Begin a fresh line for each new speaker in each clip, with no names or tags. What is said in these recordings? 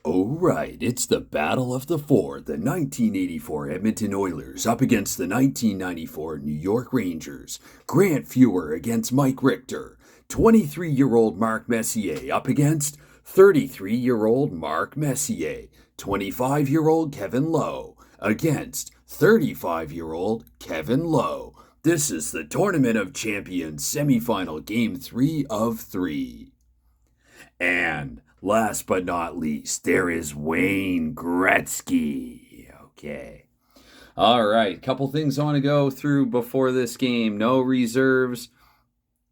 Oh, right, it's the Battle of the Four, the 1984 Edmonton Oilers up against the 1994 New York Rangers. Grant Fuhr against Mike Richter. 23-year-old Mark Messier up against 33-year-old Mark Messier. 25-year-old Kevin Lowe against 35-year-old Kevin Lowe. This is the Tournament of Champions semifinal game 3 of 3. And last but not least, there is Wayne Gretzky. Okay. All right. Couple things I want to go through before this game. No reserves.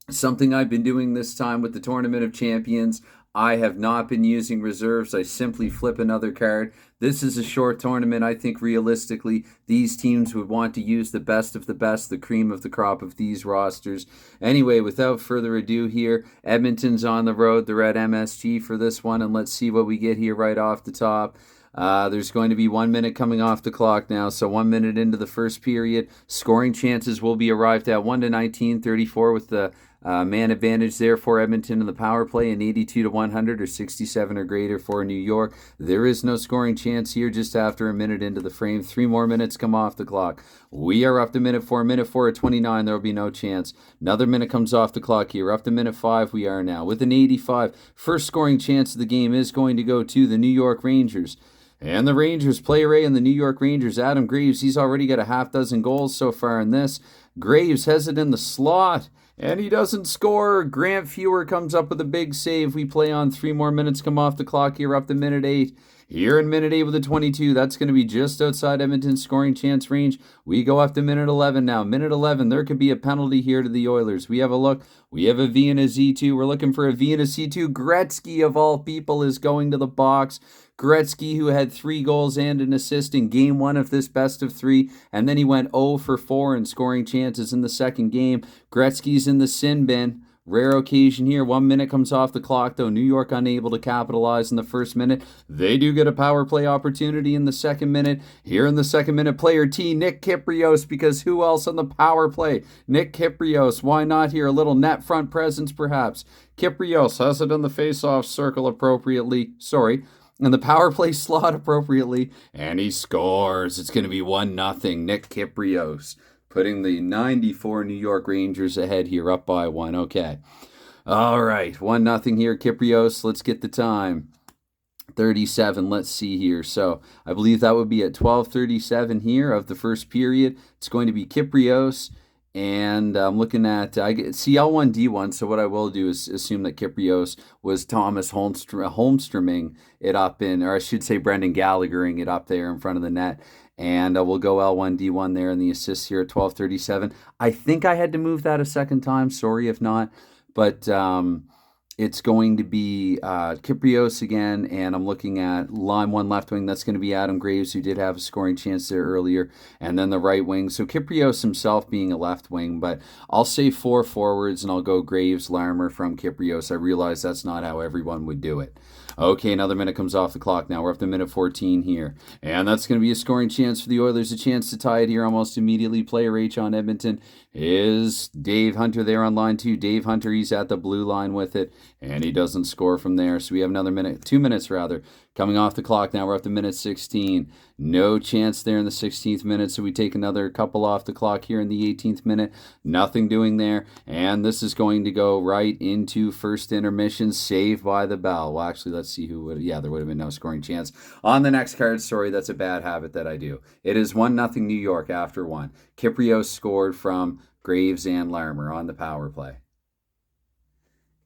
Something I've been doing this time with the Tournament of Champions. I have not been using reserves. I simply flip another card. This is a short tournament. I think realistically, these teams would want to use the best of the best, the cream of the crop of these rosters. Anyway, without further ado here, Edmonton's on the road. They're at MSG for this one, and let's see what we get here right off the top. There's going to be 1 minute coming off the clock now, so 1 minute into the first period. Scoring chances will be arrived at 1-19, 34 with the man advantage there for Edmonton in the power play, and 82-100 or 67 or greater for New York. There is no scoring chance here just after a minute into the frame. 3 more minutes come off the clock. We are up to minute 4 at 29. There will be no chance. Another minute comes off the clock here. Up to minute 5 we are now with an 85. First scoring chance of the game is going to go to the New York Rangers. And the Rangers, player A in the New York Rangers, Adam Graves, he's already got a half dozen goals so far in this. Graves has it in the slot, and he doesn't score. Grant Fuhr comes up with a big save. We play on. 3 more minutes come off the clock here, up to minute 8. Here in minute 8 with a 22, that's going to be just outside Edmonton's scoring chance range. We go up to minute 11 now. Minute 11, there could be a penalty here to the Oilers. We have a look. We have a V and a Z2. We're looking for a V and a C2. Gretzky, of all people, is going to the box. Gretzky, who had 3 goals and an assist in game 1 of this best of 3, and then he went 0 for 4 in scoring chances in the second game. Gretzky's in the sin bin. Rare occasion here. 1 minute comes off the clock, though. New York unable to capitalize in the first minute. They do get a power play opportunity in the second minute. Here in the second minute, player T, Nick Kypreos, because who else on the power play? Nick Kypreos. Why not here? A little net front presence, perhaps. Kypreos has it in the face-off circle appropriately. In the power play slot appropriately, and he scores. It's going to be 1-0. Nick Kypreos putting the 94 New York Rangers ahead here, up by 1. Okay. All right, 1-0 here, Kypreos. Let's get the time. 37, let's see here. So I believe that would be at 12:37 here of the first period. It's going to be Kypreos. And I'm looking at, I see L1D1, so what I will do is assume that Kypreos was Thomas Holmstroming it up in, or I should say Brendan Gallaghering it up there in front of the net. And we'll go L1D1 there in the assists here at 12:37. I think I had to move that a second time. Sorry if not. But it's going to be Kypreos again, and I'm looking at line 1 left wing. That's going to be Adam Graves, who did have a scoring chance there earlier, and then the right wing. So Kypreos himself being a left wing, but I'll say 4 forwards, and I'll go Graves, Larmer from Kypreos. I realize that's not how everyone would do it. Okay, another minute comes off the clock now. We're up to minute 14 here. And that's going to be a scoring chance for the Oilers, a chance to tie it here almost immediately. Player H on Edmonton is Dave Hunter there on line 2. Dave Hunter, he's at the blue line with it, and he doesn't score from there. So we have another minute, 2 minutes rather, coming off the clock now. We're up to minute 16. No chance there in the 16th minute, so we take another couple off the clock here in the 18th minute. Nothing doing there, and this is going to go right into first intermission, saved by the bell. Well, actually, let's see who would. Yeah, there would have been no scoring chance on the next card. Sorry, that's a bad habit that I do. It is 1-0 New York after 1. Kypreos scored from Graves and Larmer on the power play.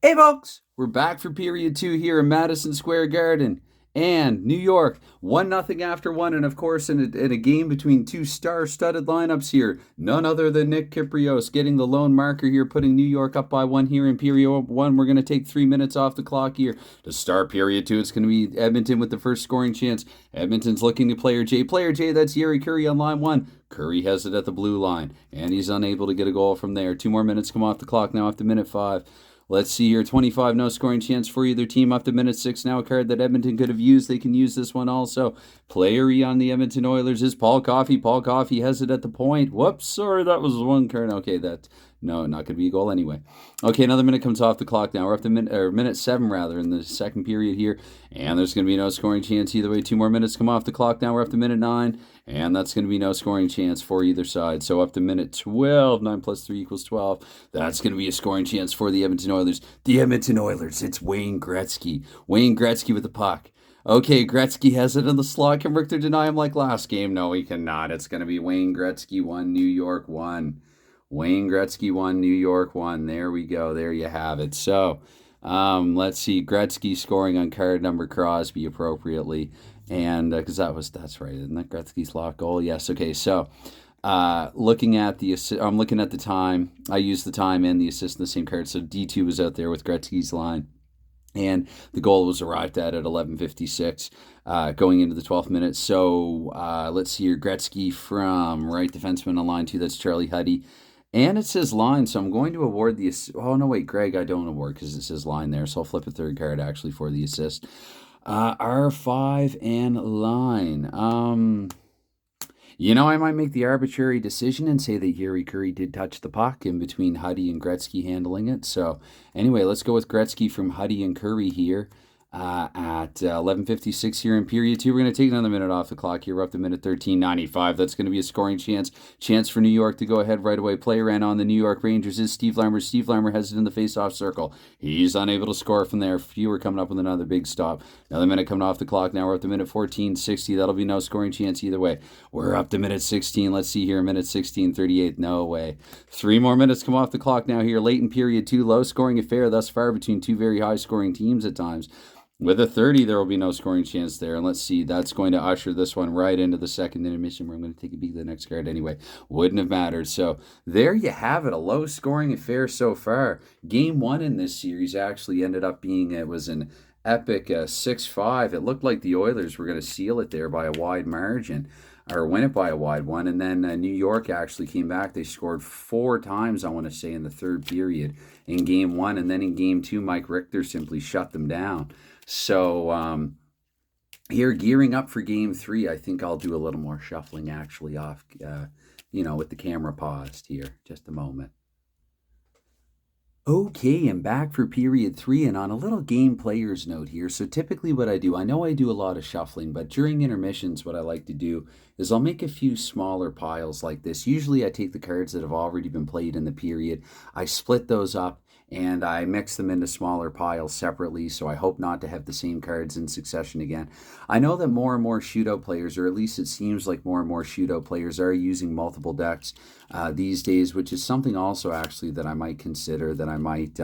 Hey, folks, we're back for period 2 here in Madison Square Garden. And New York, 1-0 after 1, and of course in a game between 2 star-studded lineups here. None other than Nick Kypreos getting the lone marker here, putting New York up by 1 here in period 1. We're going to take 3 minutes off the clock here to start period 2. It's going to be Edmonton with the first scoring chance. Edmonton's looking to player J. Player J, that's Yeri Curry on line 1. Curry has it at the blue line, and he's unable to get a goal from there. 2 more minutes come off the clock now after minute 5. Let's see here, 25, no scoring chance for either team up to minute 6 now. A card that Edmonton could have used. They can use this one also. Player E on the Edmonton Oilers is Paul Coffey. Paul Coffey has it at the point. Whoops, sorry, that was one card. Okay, that
No, not going to be a goal anyway. Okay, another minute comes off the clock now. We're up to minute 7 rather in the second period here, and there's going to be no scoring chance either way. 2 more minutes come off the clock now. We're up to minute 9, and that's going to be no scoring chance for either side. So up to minute 12, 9 plus 3 equals 12. That's going to be a scoring chance for the Edmonton Oilers. The Edmonton Oilers. It's Wayne Gretzky. Wayne Gretzky with the puck. Okay, Gretzky has it in the slot. Can Richter deny him like last game? No, he cannot. It's going to be Wayne Gretzky 1, New York 1. Wayne Gretzky 1, New York 1. There we go. There you have it. So, let's see. Gretzky scoring on card number Crosby appropriately. And because that's right. Isn't that Gretzky's lock goal? Yes. Okay. So, looking at I'm looking at the time. I used the time and the assist in the same card. So D2 was out there with Gretzky's line. And the goal was arrived at 11:56 going into the 12th minute. So let's see here. Gretzky from right defenseman on line 2. That's Charlie Huddy. And it says line, so I'm going to award the assist. Oh, no, wait, Greg, I don't award because it says line there. So I'll flip a third card actually for the assist. R5 and line. I might make the arbitrary decision and say that Yuri Curry did touch the puck in between Huddy and Gretzky handling it. So anyway, let's go with Gretzky from Huddy and Curry here at 11:56 here in period 2. We're going to take another minute off the clock here. We're up to minute 13:95. That's going to be a scoring chance for New York to go ahead right away. Play ran on the New York Rangers is Steve Larmer. Steve Larmer has it in the face-off circle. He's unable to score from there. Fewer coming up with another big stop. Another minute coming off the clock. Now we're up to minute 14:60. That'll be no scoring chance either way. We're up to minute 16. Let's see here. Minute 16:38. No way. 3 more minutes come off the clock now here. Late in period 2. Low scoring affair thus far between two very high scoring teams at times. With a 30, there will be no scoring chance there. And let's see, that's going to usher this one right into the second intermission where I'm going to take a peek at the next card anyway. Wouldn't have mattered. So there you have it, a low scoring affair so far. Game 1 in this series actually ended up being, it was an epic 6-5. It looked like the Oilers were going to seal it there by a wide margin, or win it by a wide one. And then New York actually came back. They scored 4 times, I want to say, in the third period in Game 1. And then in Game 2, Mike Richter simply shut them down. So here, gearing up for Game 3, I think I'll do a little more shuffling actually off, with the camera paused here. Just a moment. Okay, I'm back for period 3 and on a little game player's note here. So typically what I do, I know I do a lot of shuffling, but during intermissions what I like to do is I'll make a few smaller piles like this. Usually I take the cards that have already been played in the period, I split those up, and I mix them into smaller piles separately, so I hope not to have the same cards in succession again. I know that more and more shootout players, or at least it seems like more and more shootout players, are using multiple decks these days, which is something also actually that I might consider, that I might,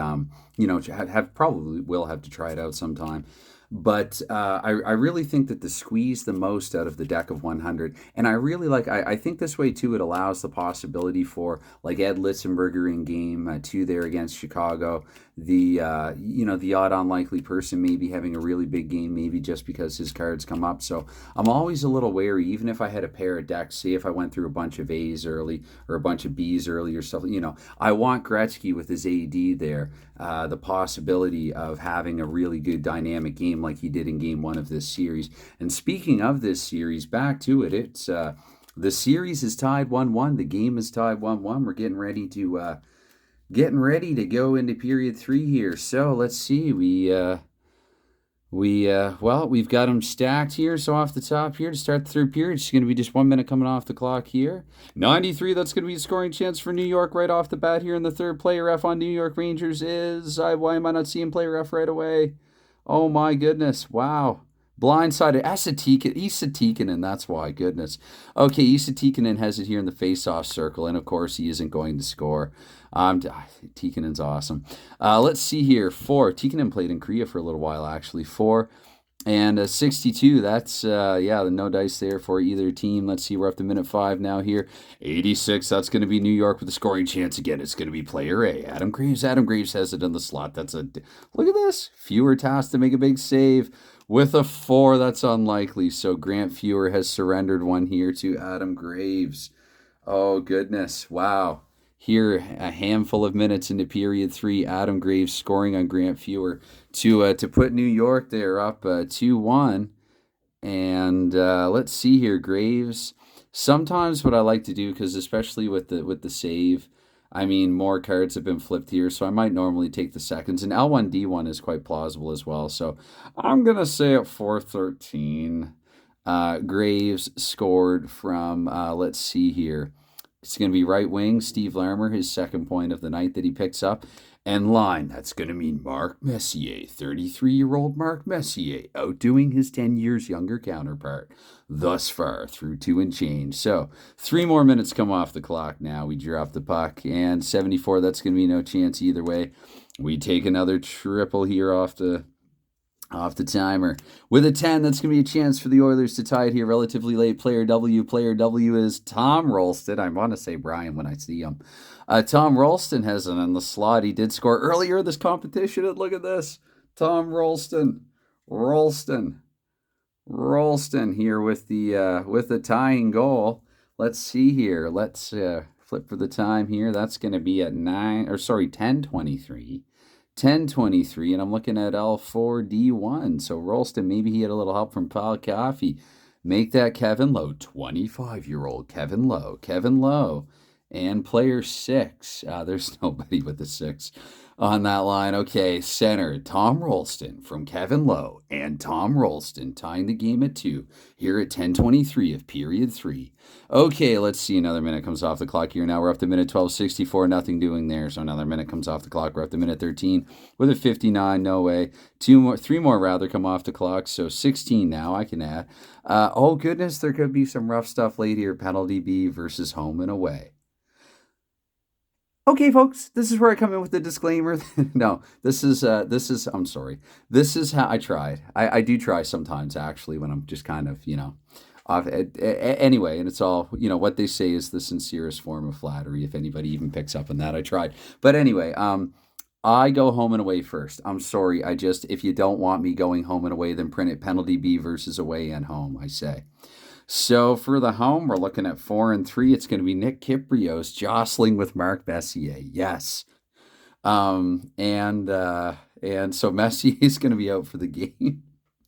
probably will have to try it out sometime. But I really think that to squeeze the most out of the deck of 100, and I really I think this way too, it allows the possibility for like Ed Litzenberger in game 2 there against Chicago, the the odd unlikely person maybe having a really big game, maybe just because his cards come up. So I'm always a little wary, even if I had a pair of decks, say if I went through a bunch of A's early or a bunch of B's early or stuff, I want Gretzky with his AD there, the possibility of having a really good dynamic game like he did in Game 1 of this series. And speaking of this series, back to it, it's the series is tied 1-1. The game is tied 1-1. We're getting ready to go into period 3 here. So let's see. We've got them stacked here. So off the top here to start the third period, it's going to be just 1 minute coming off the clock here. 93, that's going to be a scoring chance for New York right off the bat here in the third. Player F on New York Rangers is, why am I not seeing player F right away? Oh my goodness, wow. Blindsided. Esa Tikkanen, that's why, goodness. Okay, Esa Tikkanen has it here in the face-off circle, and of course he isn't going to score. Tikkanen's awesome. Let's see here. 4. Tikkanen played in Korea for a little while, actually. 4. And 62, that's, the no dice there for either team. Let's see, we're up to minute 5 now here. 86, that's going to be New York with a scoring chance again. It's going to be player A, Adam Graves. Adam Graves has it in the slot. Look at this. Fewer tasks to make a big save. With a 4, that's unlikely. So Grant Fewer has surrendered one here to Adam Graves. Oh, goodness. Wow. Here, a handful of minutes into period 3, Adam Graves scoring on Grant Fewer to put New York there up 2-1. And let's see here, Graves. Sometimes what I like to do, because especially with the save, I mean, more cards have been flipped here, so I might normally take the seconds. And L1D1 is quite plausible as well. So I'm going to say at 413. Graves scored from, let's see here. It's going to be right wing, Steve Larmer, his second point of the night that he picks up. And line, that's going to mean Mark Messier, 33-year-old Mark Messier, outdoing his 10 years younger counterpart thus far through 2 and change. So 3 more minutes come off the clock now. We drop the puck, and 74, that's going to be no chance either way. We take another triple here off the timer. With a 10, that's going to be a chance for the Oilers to tie it here relatively late. Player W is Tom Rolston. I want to say Brian when I see him. Tom Rolston has it in the slot. He did score earlier this competition, and look at this. Tom Rolston here with the tying goal. Let's see here. Let's flip for the time here. That's going to be at 10:23. 10:23, and I'm looking at L4D1. So Rolston, maybe he had a little help from Paul Coffey. Make that Kevin Lowe, 25-year-old Kevin Lowe. And player 6. There's nobody with the 6 on that line. Okay, center, Tom Rolston from Kevin Lowe and Tom Rolston tying the game at 2 here at 10:23 of period 3. Okay, let's see. Another minute comes off the clock here. Now we're up to minute 12:64. Nothing doing there. So another minute comes off the clock. We're up to minute 13 with a 59. No way. 3 more rather come off the clock. So 16 now. I can add. Oh goodness, there could be some rough stuff late here. Penalty B versus home and away. Okay, folks, this is where I come in with the disclaimer. No, this is, I'm sorry. This is how I tried. I do try sometimes, actually, when I'm just kind of, off. Anyway, and it's all, what they say is the sincerest form of flattery, if anybody even picks up on that. I tried. But anyway, I go home and away first. I'm sorry. If you don't want me going home and away, then print it penalty B versus away and home, I say. So for the home, we're looking at 4 and 3. It's going to be Nick Kypreos jostling with Mark Messier. Yes. And so Messier is going to be out for the game.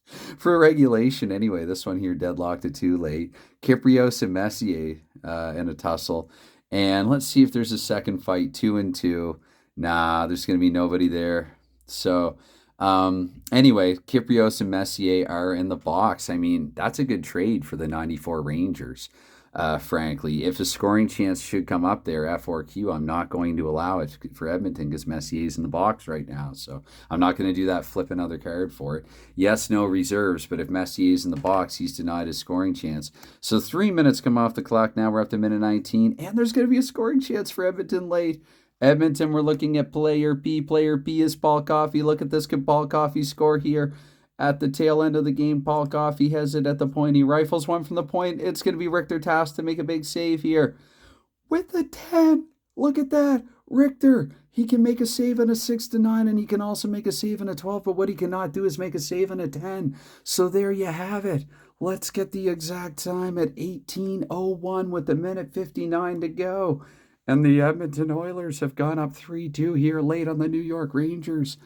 For regulation, anyway, this one here deadlocked at 2 late. Kypreos and Messier in a tussle. And let's see if there's a second fight, 2 and 2. Nah, there's going to be nobody there. So anyway, Kypreos and Messier are in the box. I mean, that's a good trade for the 94 Rangers, frankly. If a scoring chance should come up there, F4Q, I'm not going to allow it for Edmonton because Messier's in the box right now. So I'm not going to do that, flip another card for it. Yes, no reserves, but if Messier's in the box, he's denied his scoring chance. So 3 minutes come off the clock now. We're up to minute 19, and there's going to be a scoring chance for Edmonton late. Edmonton, we're looking at player P. Player P is Paul Coffey. Look at this. Can Paul Coffey score here at the tail end of the game? Paul Coffey has it at the point. He rifles one from the point. It's going to be Richter Tass to make a big save here. With the 10. Look at that. Richter. He can make a save in a 6-9, and he can also make a save in a 12, but what he cannot do is make a save in a 10. So there you have it. Let's get the exact time at 18:01 with a minute 59 to go. And the Edmonton Oilers have gone up 3-2 here late on the New York Rangers.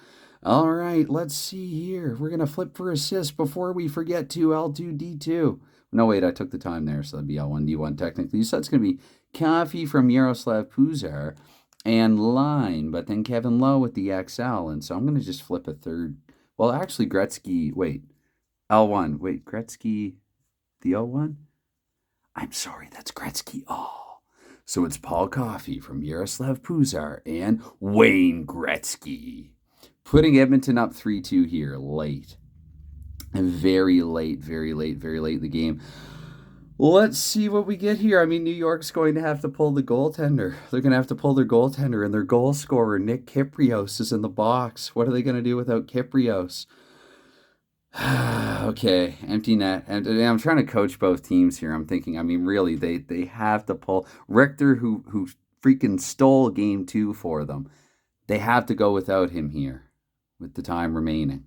All right, let's see here. We're going to flip for assists before we forget to L2D2. No, wait, I took the time there, so that'd be L1D1 technically. So that's going to be Coffey from Yaroslav Puzar and line, but then Kevin Lowe with the XL. And so I'm going to just flip a third. Well, actually, Gretzky, wait, L1. Wait, Gretzky, the L1? I'm sorry, that's Gretzky. Oh. So it's Paul Coffey from Yaroslav Puzar and Wayne Gretzky. Putting Edmonton up 3-2 here late. And very late in the game. Let's see what we get here. I mean, New York's going to have to pull the goaltender. They're going to have to pull their goaltender, and their goal scorer, Nick Kypreos, is in the box. What are they going to do without Kypreos? Okay, empty net. And I'm trying to coach both teams here. I'm thinking, I mean, really, they have to pull Richter, who freaking stole game 2 for them. They have to go without him here with the time remaining.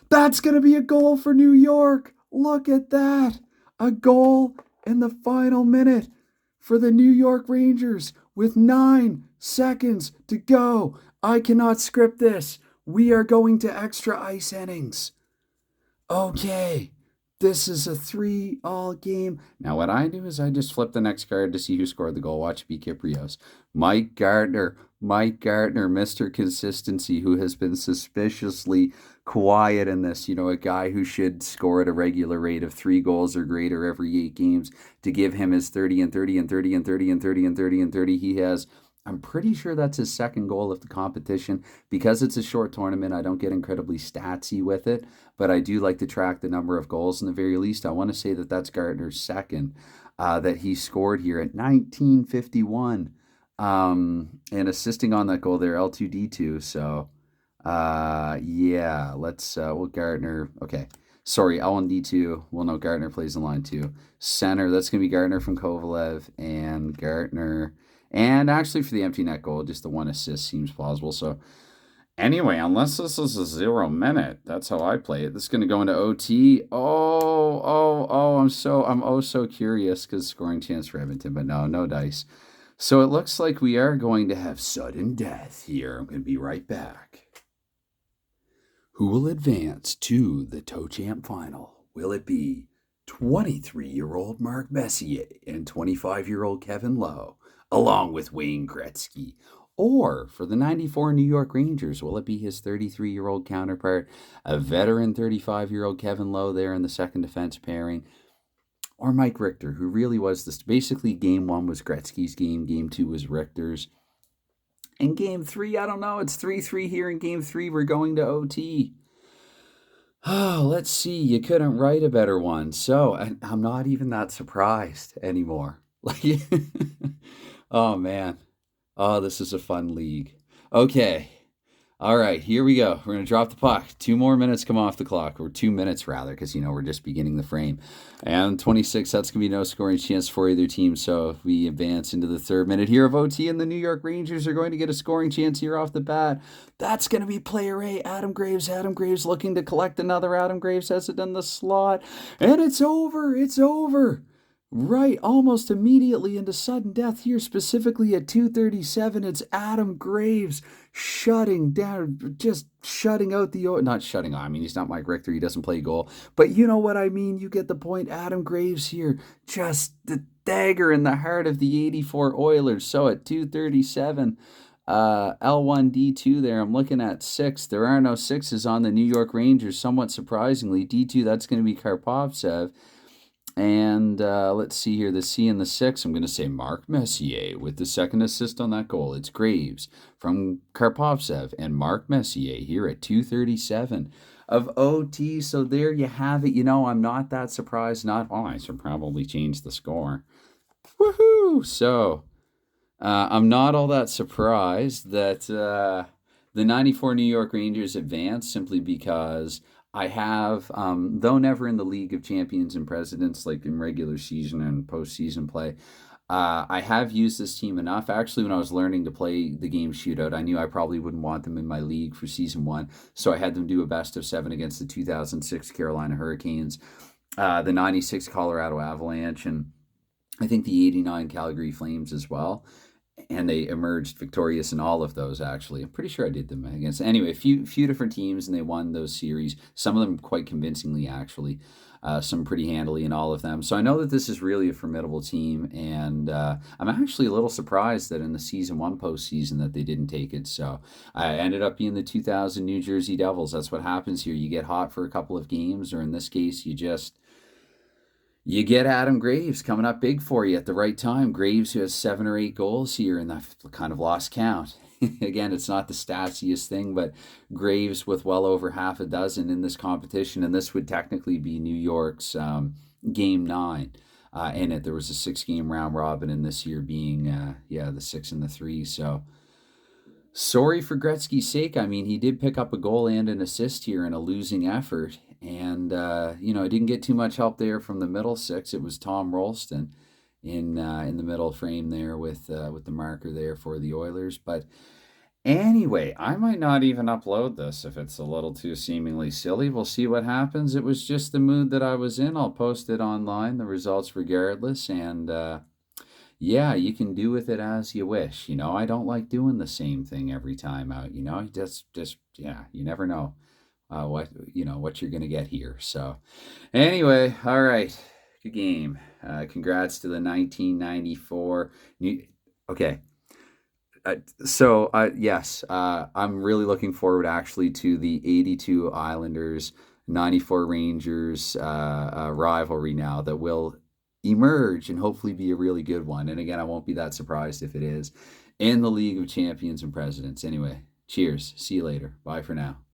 That's going to be a goal for New York. Look at that. A goal in the final minute for the New York Rangers with 9 seconds to go. I cannot script this. We are going to extra ice innings. Okay, This is a 3-all game. Now, what I do is I just flip the next card to see who scored the goal. Watch it be Kiprios. Mike Gardner. Mike Gardner, Mr. Consistency, who has been suspiciously quiet in this. You know, a guy who should score at a regular rate of 3 goals or greater every 8 games. To give him his 30 and 30 and 30 and 30 and 30 and 30 and 30, he has. I'm pretty sure that's his second goal of the competition. Because it's a short tournament, I don't get incredibly statsy with it, but I do like to track the number of goals in the very least. I want to say that that's Gardner's second that he scored here at 1951. And assisting on that goal there, L2D2. So, yeah, well, Gardner, okay. Sorry, L1D2. Well, no, Gardner plays in line 2. Center, that's going to be Gardner from Kovalev and Gardner. And actually, for the empty net goal, just the one assist seems plausible. So, anyway, unless this is a 0 minute, that's how I play it. This is going to go into OT. I'm oh so curious because scoring chance for Edmonton, but no dice. So it looks like we are going to have sudden death here. I'm going to be right back. Who will advance to the Tochamp final? Will it be 23-year-old Mark Messier and 25-year-old Kevin Lowe, along with Wayne Gretzky? Or for the 94 New York Rangers, will it be his 33-year-old counterpart, a veteran 35-year-old Kevin Lowe there in the second defense pairing? Or Mike Richter, who really was this. Basically, game 1 was Gretzky's game 2 was Richter's. And game 3, I don't know, it's 3-3 here in game 3. We're going to OT. Oh, let's see. You couldn't write a better one. So I'm not even that surprised anymore. Like, oh man. Oh, this is a fun league. Okay. All right, here we go. We're going to drop the puck. 2 more minutes come off the clock, or 2 minutes rather, because, we're just beginning the frame. And 26, that's going to be no scoring chance for either team. So if we advance into the 3rd minute here of OT, and the New York Rangers are going to get a scoring chance here off the bat. That's going to be player A, Adam Graves. Adam Graves looking to collect another. Adam Graves has it in the slot. And it's over. It's over. Right, almost immediately into sudden death here, specifically at 2:37. It's Adam Graves shutting down, just shutting out not shutting out. I mean, he's not Mike Richter. He doesn't play goal. But you know what I mean. You get the point. Adam Graves here, just the dagger in the heart of the 84 Oilers. So at 2:37, L1D2 there. I'm looking at 6. There are no 6s on the New York Rangers, somewhat surprisingly. D2, that's going to be Karpovtsev. And let's see here, the C and the 6, I'm going to say Mark Messier with the second assist on that goal. It's Graves from Karpovtsev and Mark Messier here at 2:37 of OT. So there you have it. I'm not that surprised. I should probably change the score. Woohoo! So I'm not all that surprised that the 94 New York Rangers advanced simply because I have, though never in the League of Champions and Presidents, like in regular season and postseason play, I have used this team enough. Actually, when I was learning to play the game shootout, I knew I probably wouldn't want them in my league for season 1. So I had them do a best of 7 against the 2006 Carolina Hurricanes, the 96 Colorado Avalanche, and I think the 89 Calgary Flames as well. And they emerged victorious in all of those, actually. I'm pretty sure I did them against. Anyway, a few different teams, and they won those series. Some of them quite convincingly, actually. Some pretty handily in all of them. So I know that this is really a formidable team, and I'm actually a little surprised that in the season 1 postseason that they didn't take it. So I ended up being the 2000 New Jersey Devils. That's what happens here. You get hot for a couple of games, or in this case, you get Adam Graves coming up big for you at the right time. Graves, who has 7 or 8 goals here, and I've kind of lost count. Again, it's not the statsiest thing, but Graves with well over half a dozen in this competition, and this would technically be New York's Game 9 in it. There was a 6-game round robin, and this year being, the 6 and the 3, so... Sorry for Gretzky's sake. I mean, he did pick up a goal and an assist here in a losing effort. And, I didn't get too much help there from the middle 6. It was Tom Rolston in the middle frame there with the marker there for the Oilers. But anyway, I might not even upload this if it's a little too seemingly silly. We'll see what happens. It was just the mood that I was in. I'll post it online, the results regardless. And, yeah, you can do with it as you wish. I don't like doing the same thing every time out. Just you never know. what you're gonna get here. So anyway, all right, good game. Congrats to the 1994. Okay. Yes, I'm really looking forward actually to the 82 Islanders, 94 Rangers rivalry now that will emerge and hopefully be a really good one. And again, I won't be that surprised if it is in the League of Champions and Presidents. Anyway, cheers. See you later. Bye for now.